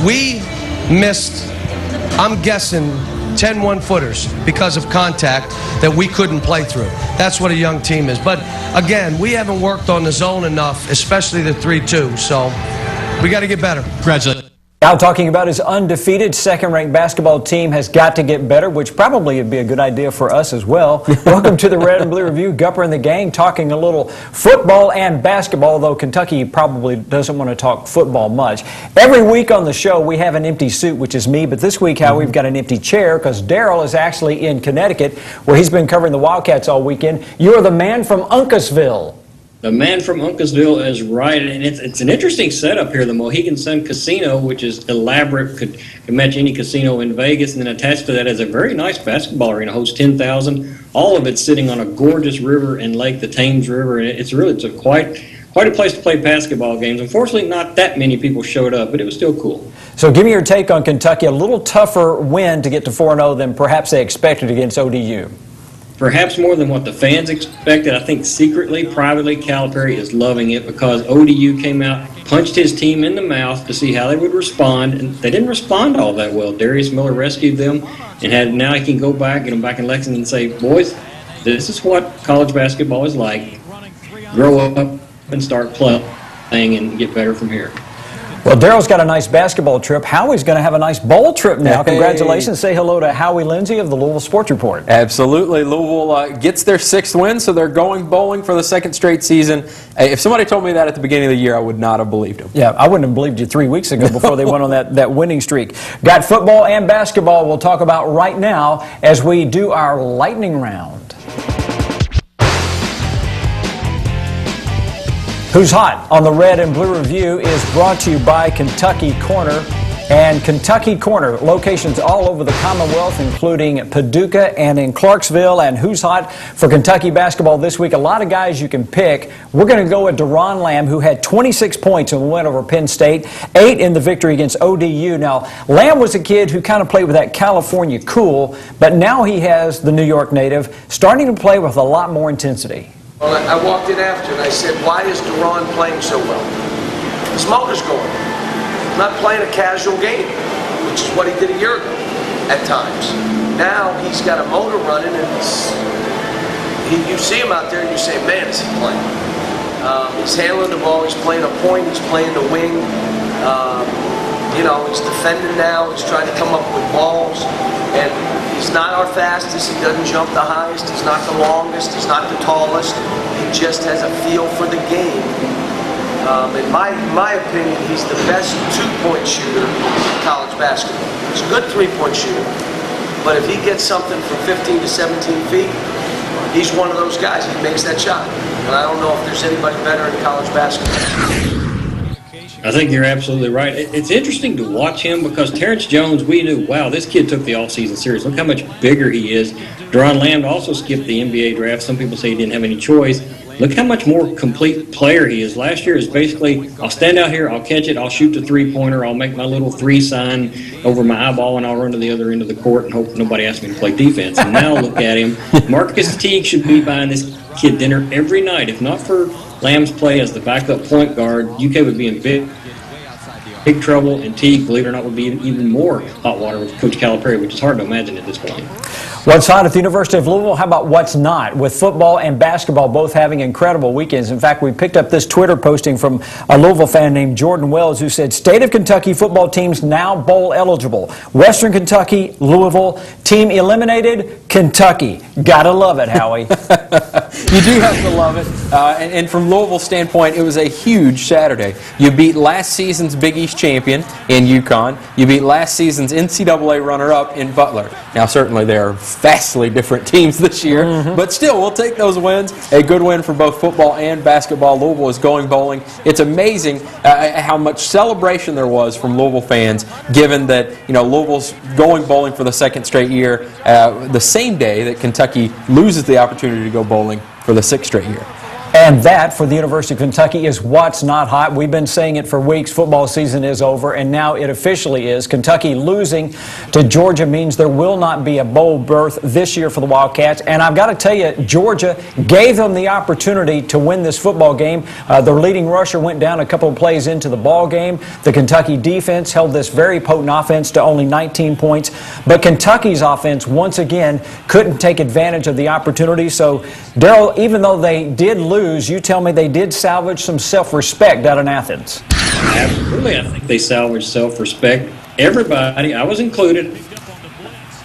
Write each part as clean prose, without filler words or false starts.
we missed, I'm guessing, 10 one-footers because of contact that we couldn't play through. That's what a young team is. But again, we haven't worked on the zone enough, especially the 3-2. So we got to get better. Congratulations. Now talking about his undefeated second-ranked basketball team has got to get better, which probably would be a good idea for us as well. Welcome to the Red and Blue Review. Gupper and the gang talking a little football and basketball, though Kentucky probably doesn't want to talk football much. Every week on the show we have an empty suit, which is me, but this week, we've got an empty chair because Daryl is actually in Connecticut, where he's been covering the Wildcats all weekend. You're the man from Uncasville. The man from Uncasville is right, and it's an interesting setup here. The Mohegan Sun Casino, which is elaborate, could match any casino in Vegas, and then attached to that is a very nice basketball arena, hosts 10,000. All of it's sitting on a gorgeous river and lake, the Thames River, and it's quite a place to play basketball games. Unfortunately, not that many people showed up, but it was still cool. So give me your take on Kentucky. A litlittle tougher win to get to 4-0 than perhaps they expected against ODU. Perhaps more than what the fans expected. I think secretly, privately, Calipari is loving it because ODU came out, punched his team in the mouth to see how they would respond, and they didn't respond all that well. Darius Miller rescued them, and now he can go back, get them back in Lexington and say, boys, this is what college basketball is like. Grow up and start playing and get better from here. Well, Daryl's got a nice basketball trip. Howie's going to have a nice bowl trip now. Congratulations. Say hello to Howie Lindsay of the Louisville Sports Report. Absolutely. Louisville gets their 6th win, so they're going bowling for the 2nd straight season. If somebody told me that at the beginning of the year, I would not have believed them. Yeah, I wouldn't have believed you 3 weeks ago before they went on that winning streak. Got football and basketball we'll talk about right now as we do our lightning round. Who's Hot on the Red and Blue Review is brought to you by Kentucky Corner. And Kentucky Corner, locations all over the Commonwealth, including Paducah and in Clarksville. And Who's Hot for Kentucky basketball this week? A lot of guys you can pick. We're going to go with Deron Lamb, who had 26 points in the win over Penn State, 8 in the victory against ODU. Now, Lamb was a kid who kind of played with that California cool, but now he has the New York native, starting to play with a lot more intensity. Well, I walked in after and I said, why is Deron playing so well? His motor's going. He's not playing a casual game, which is what he did a year ago at times. Now he's got a motor running and you see him out there and you say, man, is he playing? He's handling the ball, he's playing a point, he's playing the wing. He's defending now, he's trying to come up with balls. And he's not our fastest, he doesn't jump the highest, he's not the longest, he's not the tallest. He just has a feel for the game. In my opinion, he's the best two-point shooter in college basketball. He's a good three-point shooter. But if he gets something from 15 to 17 feet, he's one of those guys. He makes that shot. And I don't know if there's anybody better in college basketball. I think you're absolutely right. It's interesting to watch him because Terrence Jones, we knew, wow, this kid took the offseason serious. Look how much bigger he is. Deron Lamb also skipped the NBA draft. Some people say he didn't have any choice. Look how much more complete player he is. Last year is basically, I'll stand out here, I'll catch it, I'll shoot the three-pointer, I'll make my little 3 sign over my eyeball, and I'll run to the other end of the court and hope nobody asks me to play defense. And now look at him. Marcus Teague should be buying this kid dinner every night. If not for Lamb's play as the backup point guard, UK would be in big trouble, and Teague, believe it or not, would be even more hot water with Coach Calipari, which is hard to imagine at this point. What's hot at the University of Louisville? How about what's not? With football and basketball both having incredible weekends. In fact, we picked up this Twitter posting from a Louisville fan named Jordan Wells who said, State of Kentucky football teams now bowl eligible. Western Kentucky, Louisville, team eliminated, Kentucky. Gotta love it, Howie. You do have to love it. And from Louisville's standpoint, it was a huge Saturday. You beat last season's Big East champion in UConn. You beat last season's NCAA runner-up in Butler. Now, certainly there are vastly different teams this year, but still, we'll take those wins. A good win for both football and basketball. Louisville is going bowling. It's amazing how much celebration there was from Louisville fans, given that Louisville's going bowling for the 2nd straight year, the same day that Kentucky loses the opportunity to go bowling for the 6th straight year. And that, for the University of Kentucky, is what's not hot. We've been saying it for weeks. Football season is over, and now it officially is. Kentucky losing to Georgia means there will not be a bowl berth this year for the Wildcats. And I've got to tell you, Georgia gave them the opportunity to win this football game. Their leading rusher went down a couple of plays into the ball game. The Kentucky defense held this very potent offense to only 19 points. But Kentucky's offense, once again, couldn't take advantage of the opportunity. So, Darrell, even though they did lose, you tell me they did salvage some self-respect out in Athens. Absolutely, I think they salvaged self-respect. Everybody, I was included,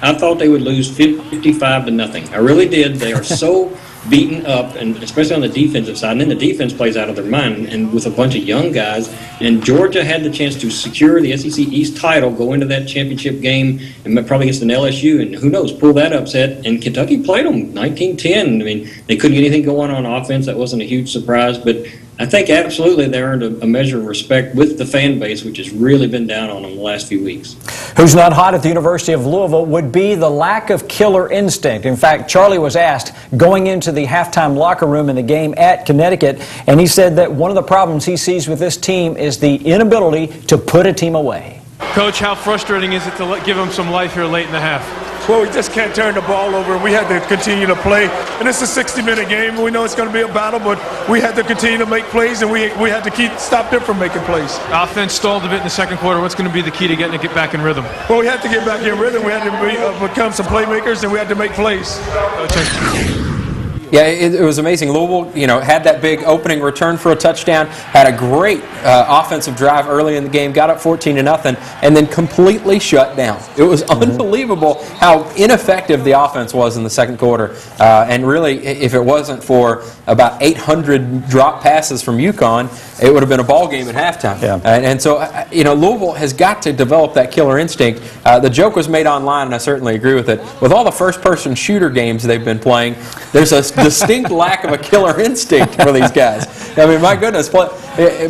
I thought they would lose 55-0. I really did. They are so beaten up, and especially on the defensive side. And then the defense plays out of their mind, and with a bunch of young guys. And Georgia had the chance to secure the SEC East title, go into that championship game, and probably against an LSU, and who knows, pull that upset. And Kentucky played them 19-10. I mean, they couldn't get anything going on offense. That wasn't a huge surprise, but I think absolutely they earned a measure of respect with the fan base, which has really been down on them the last few weeks. Who's not hot at the University of Louisville would be the lack of killer instinct. In fact, Charlie was asked going into the halftime locker room in the game at Connecticut, and he said that one of the problems he sees with this team is the inability to put a team away. Coach, how frustrating is it to give them some life here late in the half? Well, we just can't turn the ball over. We had to continue to play. And it's a 60-minute game. We know it's going to be a battle, but we had to continue to make plays, and we had to stop them from making plays. Offense stalled a bit in the second quarter. What's going to be the key to get back in rhythm? Well, we had to get back in rhythm. We had to become some playmakers, and we had to make plays. Yeah, it was amazing. Louisville, had that big opening return for a touchdown, had a great offensive drive early in the game, got up 14-0, and then completely shut down. It was unbelievable how ineffective the offense was in the second quarter. And really, if it wasn't for about 800 drop passes from UConn, it would have been a ball game at halftime. Yeah. And so, Louisville has got to develop that killer instinct. The joke was made online, and I certainly agree with it. With all the first-person shooter games they've been playing, there's a distinct lack of a killer instinct for these guys. I mean, my goodness,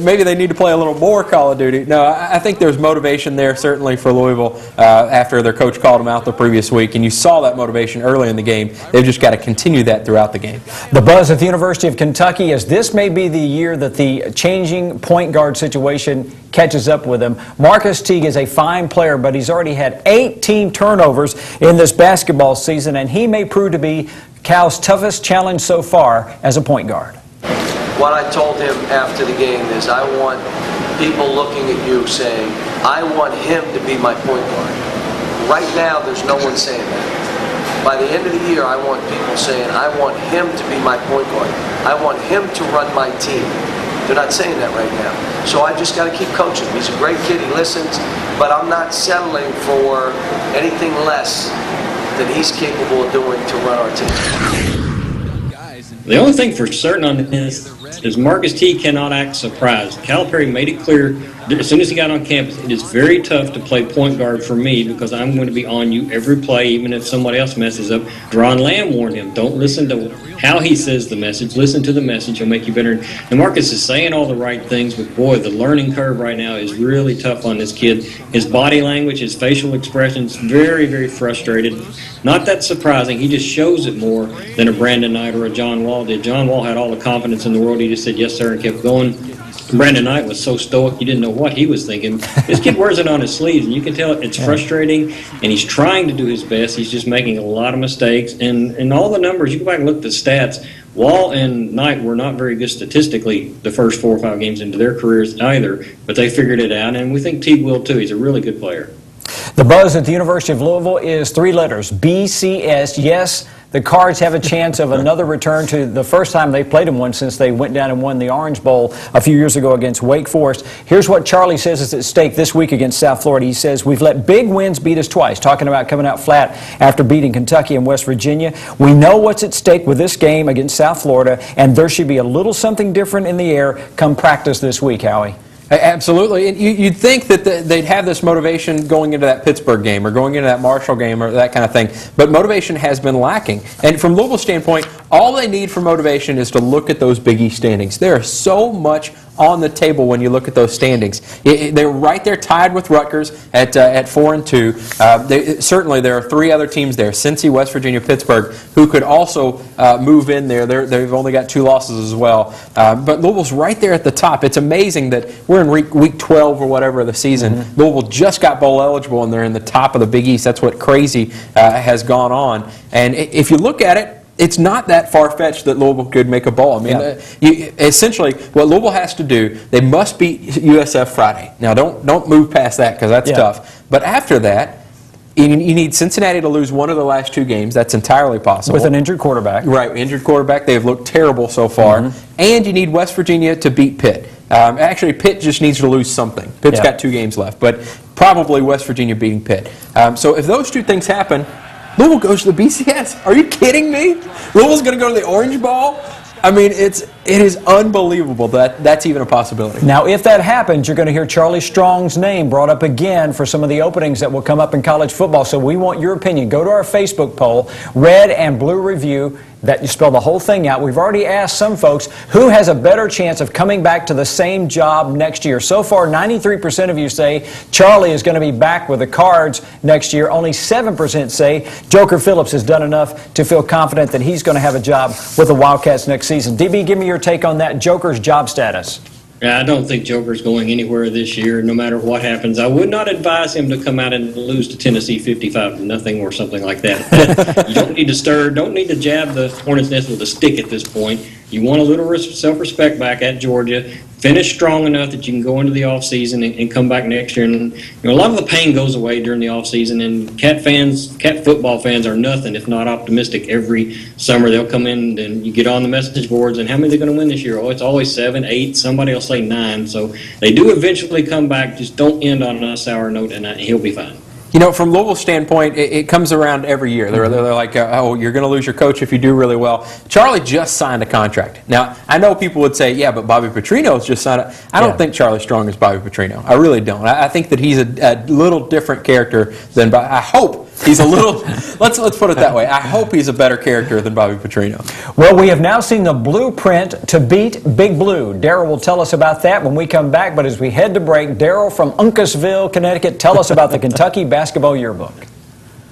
maybe they need to play a little more Call of Duty. No, I think there's motivation there, certainly, for Louisville after their coach called them out the previous week, and you saw that motivation early in the game. They've just got to continue that throughout the game. The buzz at the University of Kentucky is this may be the year that the changing point guard situation catches up with him. Marcus Teague is a fine player, but he's already had 18 turnovers in this basketball season, and he may prove to be Cal's toughest challenge so far as a point guard. What I told him after the game is I want people looking at you saying, I want him to be my point guard. Right now, there's no one saying that. By the end of the year, I want people saying, I want him to be my point guard. I want him to run my team. They're not saying that right now. So I just got to keep coaching. He's a great kid. He listens. But I'm not settling for anything less than he's capable of doing to run our team. The only thing for certain on this is Marcus T cannot act surprised. Calipari made it clear as soon as he got on campus, it is very tough to play point guard for me because I'm going to be on you every play, even if somebody else messes up. Deron Lamb warned him, don't listen to how he says the message, listen to the message, he'll make you better. And Marcus is saying all the right things, but boy, the learning curve right now is really tough on this kid. His body language, his facial expressions, very, very frustrated. Not that surprising, he just shows it more than a Brandon Knight or a John Wall did. John Wall had all the confidence in the world, he just said yes sir and kept going. Brandon Knight was so stoic, you didn't know what he was thinking. This kid wears it on his sleeves, and you can tell it's frustrating, and he's trying to do his best. He's just making a lot of mistakes. And all the numbers, you go back and look at the stats, Wall and Knight were not very good statistically the first 4 or 5 games into their careers either, but they figured it out, and we think Teague will too. He's a really good player. The buzz at the University of Louisville is 3 letters, BCS. Yes, the Cards have a chance of another return to the first time they played them one since they went down and won the Orange Bowl a few years ago against Wake Forest. Here's what Charlie says is at stake this week against South Florida. He says, we've let big wins beat us twice, talking about coming out flat after beating Kentucky and West Virginia. We know what's at stake with this game against South Florida, and there should be a little something different in the air come practice this week, Howie. Absolutely. And you'd think that they'd have this motivation going into that Pittsburgh game or going into that Marshall game or that kind of thing. But motivation has been lacking. And from Louisville's standpoint, All they need for motivation is to look at those Big East standings. There is so much on the table when you look at those standings. They're right there tied with Rutgers at 4-2. Certainly there are 3 other teams there, Cincy, West Virginia, Pittsburgh, who could also move in there. They've only got 2 losses as well. But Louisville's right there at the top. It's amazing that we're in week 12 or whatever of the season. Mm-hmm. Louisville just got bowl eligible and they're in the top of the Big East. That's what crazy has gone on. And if you look at it, it's not that far-fetched that Louisville could make a bowl. I mean, essentially, what Louisville has to do, they must beat USF Friday. Now, don't move past that because that's tough. But after that, you need Cincinnati to lose one of the last 2 games. That's entirely possible. With an injured quarterback. Right, injured quarterback. They've looked terrible so far. Mm-hmm. And you need West Virginia to beat Pitt. Actually, Pitt just needs to lose something. Pitt's got 2 games left, but probably West Virginia beating Pitt. So if those 2 things happen, Louisville goes to the BCS. Are you kidding me? Louisville's going to go to the Orange Bowl? I mean, it is unbelievable that that's even a possibility. Now, if that happens, you're going to hear Charlie Strong's name brought up again for some of the openings that will come up in college football. So we want your opinion. Go to our Facebook poll, Red and Blue Review. That you spell the whole thing out. We've already asked some folks who has a better chance of coming back to the same job next year. So far, 93% of you say Charlie is going to be back with the Cards next year. Only 7% say Joker Phillips has done enough to feel confident that he's going to have a job with the Wildcats next season. DB, give me your take on that Joker's job status. I don't think Joker's going anywhere this year, no matter what happens. I would not advise him to come out and lose to Tennessee 55-0 or something like that. You don't need to stir, don't need to jab the hornet's nest with a stick at this point. You want a little self-respect back at Georgia. Finish strong enough that you can go into the offseason and come back next year. And a lot of the pain goes away during the offseason. And Cat football fans are nothing if not optimistic. Every summer they'll come in and you get on the message boards and how many are they going to win this year? Oh, it's always 7, 8. Somebody will say 9. So they do eventually come back. Just don't end on a sour note, and he'll be fine. You know, from Louisville's standpoint, it comes around every year. They're like, oh, you're going to lose your coach if you do really well. Charlie just signed a contract. Now, I know people would say, yeah, but Bobby Petrino's just signed it. I don't think Charlie Strong is Bobby Petrino. I really don't. I think that he's a little different character than Bobby. I hope he's a little, let's put it that way. I hope he's a better character than Bobby Petrino. Well, we have now seen the blueprint to beat Big Blue. Darryl will tell us about that when we come back. But as we head to break, Darryl from Uncasville, Connecticut, tell us about the Kentucky Basketball Yearbook.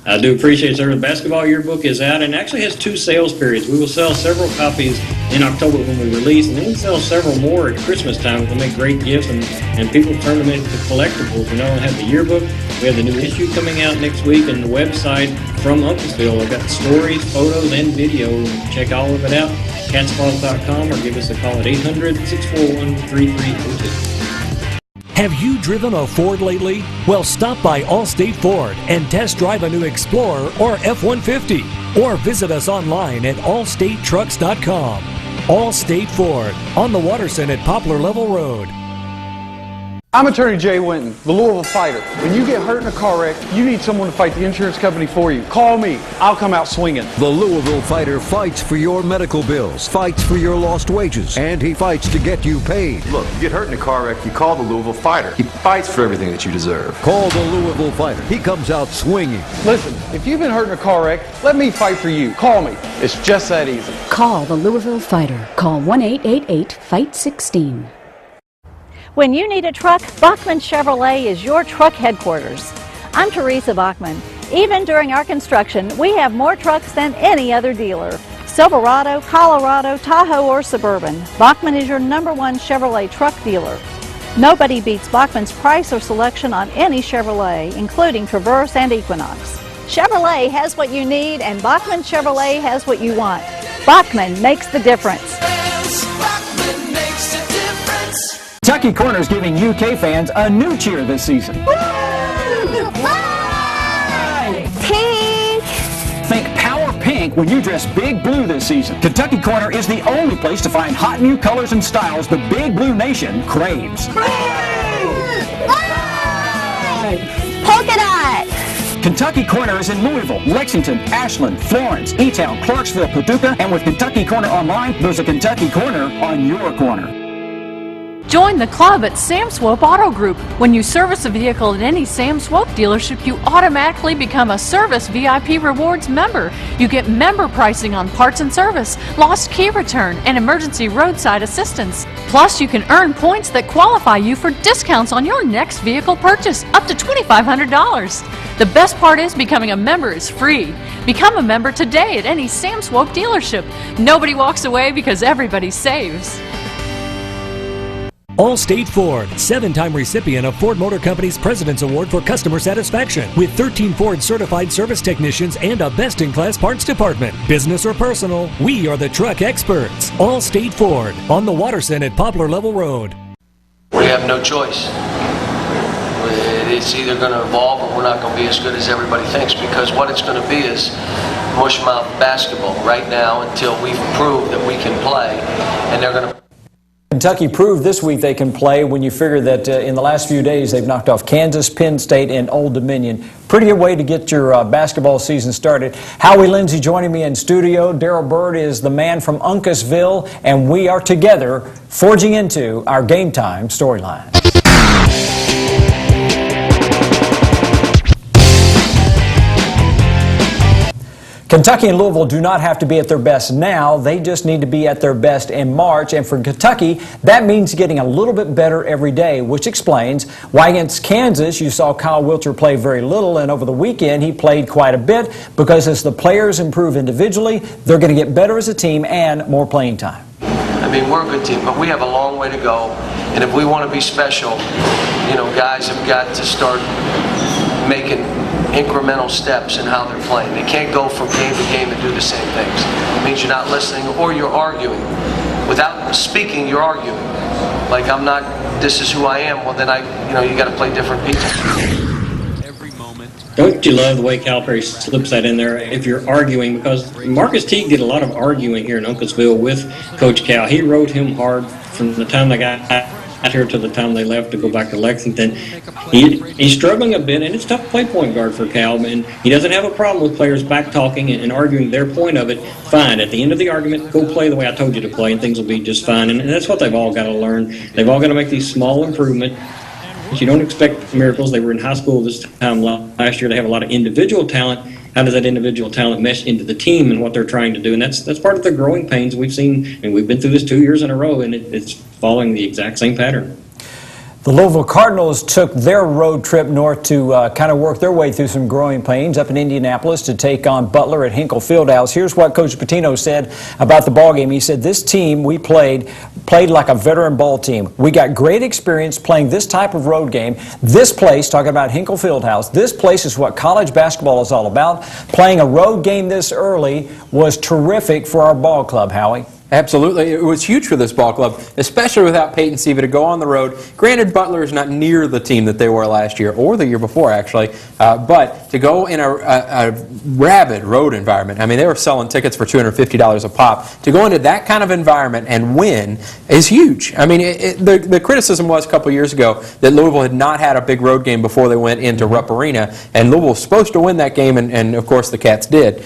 I do appreciate it, sir. The basketball yearbook is out and actually has 2 sales periods. We will sell several copies in October when we release, and then we sell several more at Christmas time. We'll make great gifts, and people turn them into collectibles. We not only have the yearbook, we have the new issue coming out next week, and the website from Uncasville. I've got stories, photos, and video. Check all of it out, catspaws.com, or give us a call at 800-641-3302. Have you driven a Ford lately? Well, stop by Allstate Ford and test drive a new Explorer or F-150. Or visit us online at allstatetrucks.com. Allstate Ford, on the Waterson at Poplar Level Road. I'm attorney Jay Winton, the Louisville Fighter. When you get hurt in a car wreck, you need someone to fight the insurance company for you. Call me. I'll come out swinging. The Louisville Fighter fights for your medical bills, fights for your lost wages, and he fights to get you paid. Look, you get hurt in a car wreck, you call the Louisville Fighter. He fights for everything that you deserve. Call the Louisville Fighter. He comes out swinging. Listen, if you've been hurt in a car wreck, let me fight for you. Call me. It's just that easy. Call the Louisville Fighter. Call 1-888-FIGHT-16. When you need a truck, Bachman Chevrolet is your truck headquarters. I'm Teresa Bachman. Even during our construction, we have more trucks than any other dealer. Silverado, Colorado, Tahoe, or Suburban, Bachman is your #1 Chevrolet truck dealer. Nobody beats Bachman's price or selection on any Chevrolet, including Traverse and Equinox. Chevrolet has what you need, and Bachman Chevrolet has what you want. Bachman makes the difference. Kentucky Corner is giving UK fans a new cheer this season. Pink! Think Power Pink when you dress Big Blue this season. Kentucky Corner is the only place to find hot new colors and styles the Big Blue Nation craves. Polka dot! Kentucky Corner is in Louisville, Lexington, Ashland, Florence, E-Town, Clarksville, Paducah, and with Kentucky Corner online, there's a Kentucky Corner on your corner. Join the club at Sam Swope Auto Group. When you service a vehicle at any Sam Swope dealership, you automatically become a Service VIP Rewards member. You get member pricing on parts and service, lost key return, and emergency roadside assistance. Plus, you can earn points that qualify you for discounts on your next vehicle purchase, up to $2,500. The best part is becoming a member is free. Become a member today at any Sam Swope dealership. Nobody walks away because everybody saves. Allstate Ford, 7-time recipient of Ford Motor Company's President's Award for Customer Satisfaction, with 13 Ford certified service technicians and a best-in-class parts department. Business or personal, we are the truck experts. Allstate Ford, on the Waterson at Poplar Level Road. We have no choice. It's either going to evolve or we're not going to be as good as everybody thinks, because what it's going to be is mushmouth basketball right now until we've proved that we can play, and they're going to... Kentucky proved this week they can play when you figure that in the last few days they've knocked off Kansas, Penn State, and Old Dominion. Pretty good way to get your basketball season started. Howie Lindsay joining me in studio. Daryl Bird is the man from Uncasville, and we are together forging into our Game Time storyline. Kentucky and Louisville do not have to be at their best now. They just need to be at their best in March. And for Kentucky, that means getting a little bit better every day, which explains why against Kansas you saw Kyle Wiltjer play very little, and over the weekend he played quite a bit, because as the players improve individually, they're going to get better as a team and more playing time. I mean, we're a good team, but we have a long way to go. And if we want to be special, you know, guys have got to start making incremental steps in how they're playing. They can't go from game to game and do the same things. It means you're not listening, or you're arguing. Without speaking, you're arguing. Like, I'm not, this is who I am. Well, then you got to play different people. Don't you love the way Calipari slips that in there if you're arguing? Because Marcus Teague did a lot of arguing here in Uncasville with Coach Cal. He rode him hard from the time they got out here to the time they left to go back to Lexington. He's struggling a bit, and it's tough to play point guard for Cal, and he doesn't have a problem with players back talking and arguing their point of it. Fine. At the end of the argument, go play the way I told you to play, and things will be just fine. And that's what they've all got to learn. They've all got to make these small improvements. You don't expect miracles. They were in high school this time last year. They have a lot of individual talent. How does that individual talent mesh into the team and what they're trying to do? And that's part of the growing pains we've seen. I mean, we've been through this 2 years in a row, and it's following the exact same pattern. The Louisville Cardinals took their road trip north to kind of work their way through some growing pains up in Indianapolis to take on Butler at Hinkle Fieldhouse. Here's what Coach Pitino said about the ballgame. He said, this team we played like a veteran ball team. We got great experience playing this type of road game. This place, talking about Hinkle Fieldhouse, this place is what college basketball is all about. Playing a road game this early was terrific for our ball club, Howie. Absolutely. It was huge for this ball club, especially without Peyton Siva to go on the road. Granted, Butler is not near the team that they were last year, or the year before, actually, but to go in a rabid road environment, I mean, they were selling tickets for $250 a pop. To go into that kind of environment and win is huge. I mean, the criticism was a couple years ago that Louisville had not had a big road game before they went into Rupp Arena, and Louisville was supposed to win that game, and of course the Cats did.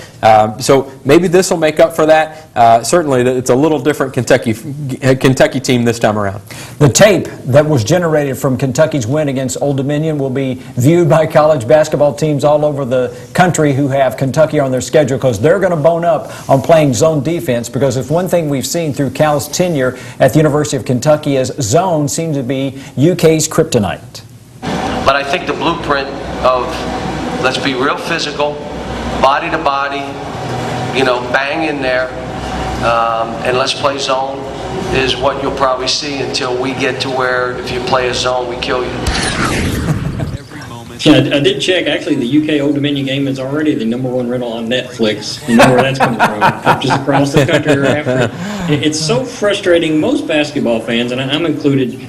So maybe this will make up for that. Certainly, it's a little different Kentucky team this time around. The tape that was generated from Kentucky's win against Old Dominion will be viewed by college basketball teams all over the country who have Kentucky on their schedule, because they're going to bone up on playing zone defense, because if one thing we've seen through Cal's tenure at the University of Kentucky is zone seems to be UK's kryptonite. But I think the blueprint of, let's be real physical, body to body, bang in there, and let's play zone is what you'll probably see until we get to where if you play a zone, we kill you. Yeah, I did check. Actually, the UK Old Dominion game is already the #1 rental on Netflix. You know where that's coming from. Coaches across the country are after it. It's so frustrating. Most basketball fans, and I'm included,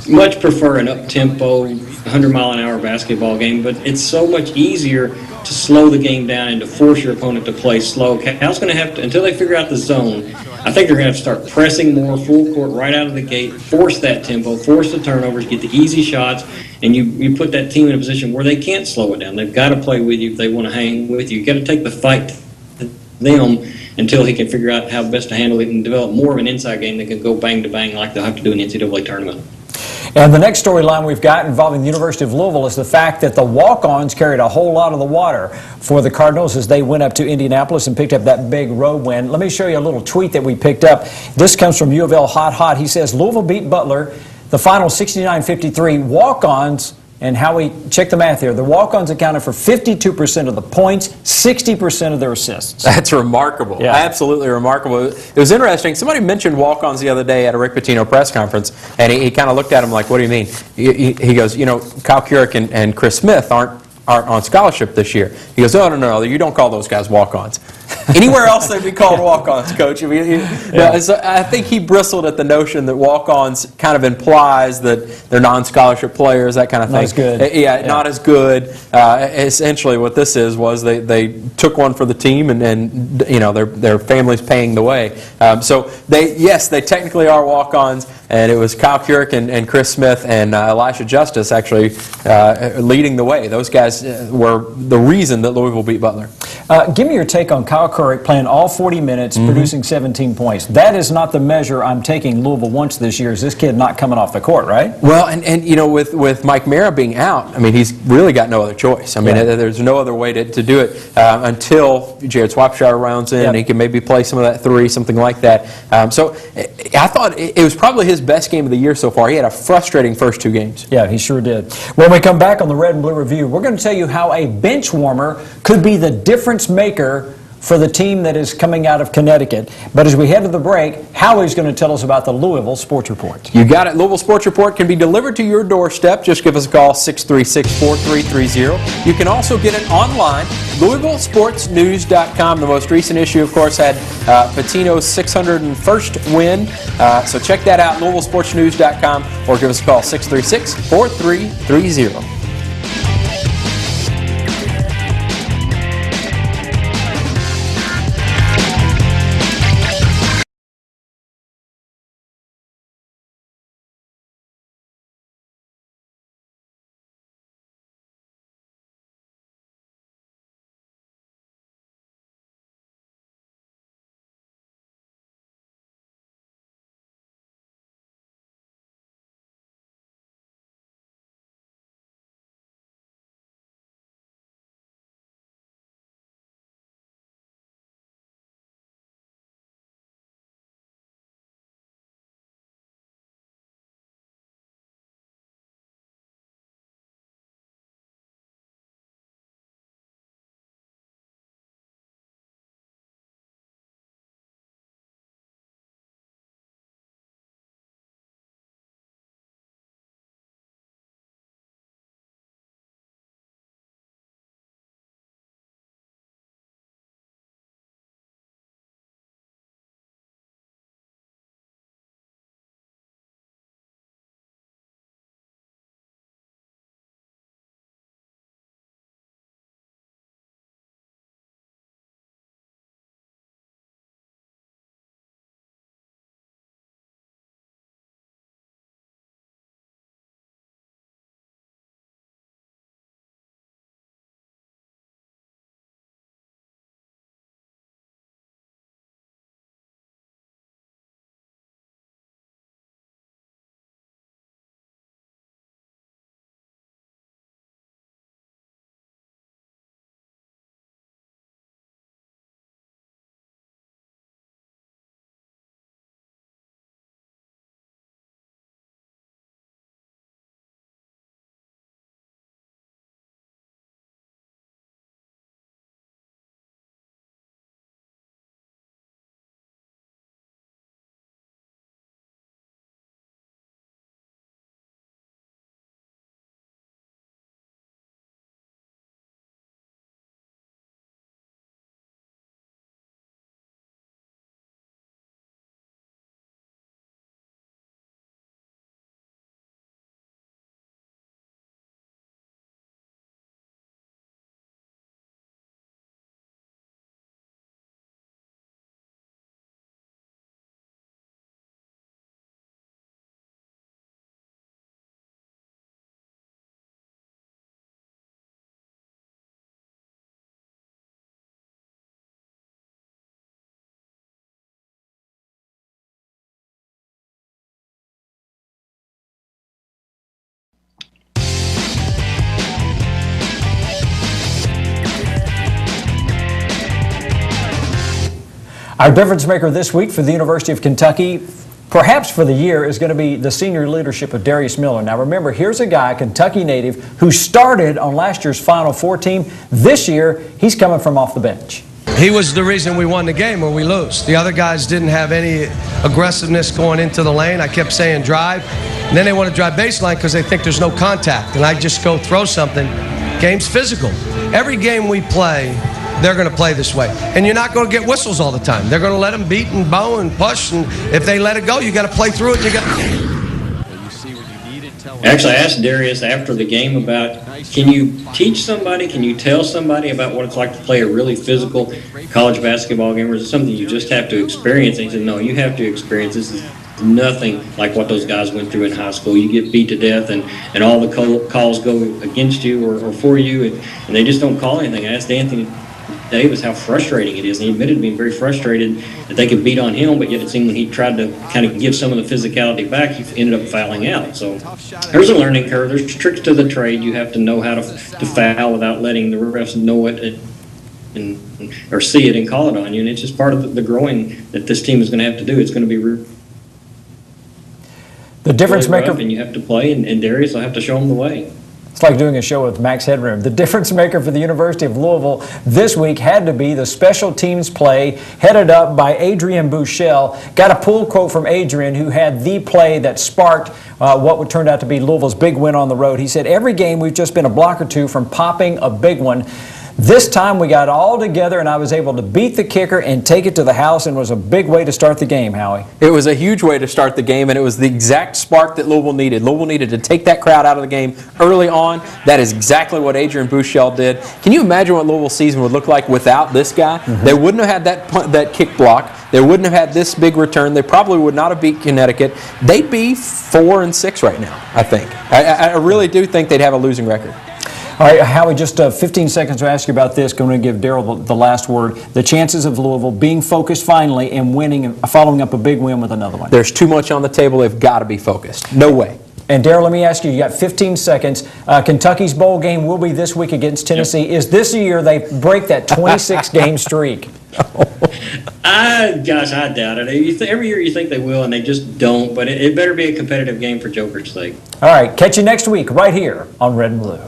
much prefer an up-tempo, 100-mile-an-hour basketball game, but it's so much easier to slow the game down and to force your opponent to play slow. Cal's going to have to, until they figure out the zone, I think they're going to have to start pressing more full court right out of the gate, force that tempo, force the turnovers, get the easy shots, and you put that team in a position where they can't slow it down. They've got to play with you if they want to hang with you. You've got to take the fight to them until he can figure out how best to handle it and develop more of an inside game that can go bang to bang like they'll have to do in the NCAA tournament. And the next storyline we've got involving the University of Louisville is the fact that the walk-ons carried a whole lot of the water for the Cardinals as they went up to Indianapolis and picked up that big road win. Let me show you a little tweet that we picked up. This comes from U of L Hot. He says, Louisville beat Butler, the final 69-53. Walk-ons, and Howie, check the math here. The walk-ons accounted for 52% of the points, 60% of their assists. That's remarkable. Yeah. Absolutely remarkable. It was interesting. Somebody mentioned walk-ons the other day at a Rick Pitino press conference, and he kind of looked at him like, what do you mean? He goes, you know, Kyle Kuric and Chris Smith aren't on scholarship this year. He goes, no, you don't call those guys walk-ons. Anywhere else they'd be called walk-ons, Coach. I mean, so I think he bristled at the notion that walk-ons kind of implies that they're non-scholarship players, that kind of thing. Not as good. Yeah, not as good. Essentially, what this was they took one for the team, and you know their family's paying the way. So they technically are walk-ons, and it was Kyle Kuric and Chris Smith and Elisha Justice actually leading the way. Those guys were the reason that Louisville beat Butler. Give me your take on Kyle Kuric playing all 40 minutes, producing 17 points. That is not the measure I'm taking Louisville once this year. Is this kid not coming off the court, right? Well, and you know, with Mike Mara being out, I mean, he's really got no other choice. I mean, there's no other way to do it until Jared Swapshire rounds in. He can maybe play some of that three, something like that. So I thought it was probably his best game of the year so far. He had a frustrating first two games. Yeah, he sure did. When we come back on the Red and Blue Review, we're going to tell you how a bench warmer could be the difference maker for the team that is coming out of Connecticut. But as we head to the break, Howie's going to tell us about the Louisville Sports Report. You got it. Louisville Sports Report can be delivered to your doorstep. Just give us a call, 636-4330. You can also get it online, LouisvilleSportsNews.com. The most recent issue, of course, had Pitino's 601st win. So check that out, LouisvilleSportsNews.com, or give us a call, 636-4330. Our difference maker this week for the University of Kentucky, perhaps for the year, is going to be the senior leadership of Darius Miller. Now remember, here's a guy, a Kentucky native, who started on last year's Final Four team. This year, he's coming from off the bench. He was the reason we won the game or we lose. The other guys didn't have any aggressiveness going into the lane. I kept saying drive. And then they want to drive baseline because they think there's no contact. And I just go throw something. Game's physical. Every game we play, they're going to play this way. And you're not going to get whistles all the time. They're going to let them beat and bow and push. And if they let it go, you got to play through it. Actually, I asked Darius after the game about, can you teach somebody, can you tell somebody about what it's like to play a really physical college basketball game, or is it something you just have to experience? And he said, no, you have to experience. This is nothing like what those guys went through in high school. You get beat to death, and all the calls go against you or for you, and they just don't call anything. I asked Anthony Davis how frustrating it is, and he admitted to being very frustrated that they could beat on him, but yet it seemed when he tried to kind of give some of the physicality back, he ended up fouling out. So there's a learning curve. There's tricks to the trade. You have to know how to foul without letting the refs know it or see it and call it on you, and it's just part of the growing that this team is going to have to do. It's going to be the difference maker, and you have to play, and Darius will have to show them the way. It's like doing a show with Max Headroom. The difference maker for the University of Louisville this week had to be the special teams play headed up by Adrian Buechele. Got a pull quote from Adrian, who had the play that sparked what would turn out to be Louisville's big win on the road. He said, every game we've just been a block or two from popping a big one. This time we got all together and I was able to beat the kicker and take it to the house, and it was a big way to start the game, Howie. It was a huge way to start the game, and it was the exact spark that Louisville needed. Louisville needed to take that crowd out of the game early on. That is exactly what Adrian Buechele did. Can you imagine what Louisville's season would look like without this guy? They wouldn't have had that kick block. They wouldn't have had this big return. They probably would not have beat Connecticut. They'd be 4-6 right now, I think. I really do think they'd have a losing record. All right, Howie, just 15 seconds to ask you about this. I'm going to give Daryl the last word. The chances of Louisville being focused finally and winning and following up a big win with another one. There's too much on the table. They've got to be focused. No way. And Daryl, let me ask you, you got 15 seconds. Kentucky's bowl game will be this week against Tennessee. Yep. Is this a year they break that 26-game streak? Gosh, I doubt it. Every year you think they will, and they just don't. But it better be a competitive game for Joker's sake. All right, catch you next week right here on Red and Blue.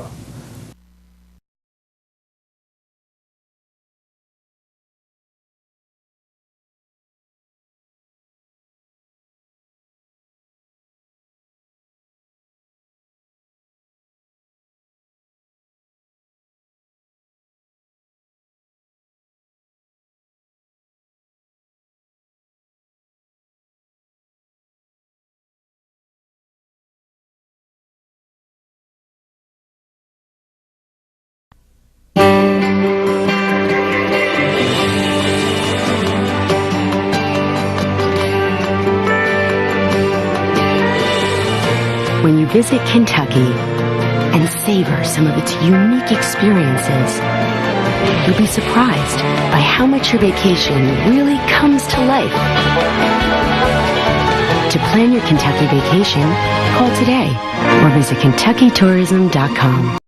When you visit Kentucky and savor some of its unique experiences, you'll be surprised by how much your vacation really comes to life. To plan your Kentucky vacation, call today or visit KentuckyTourism.com.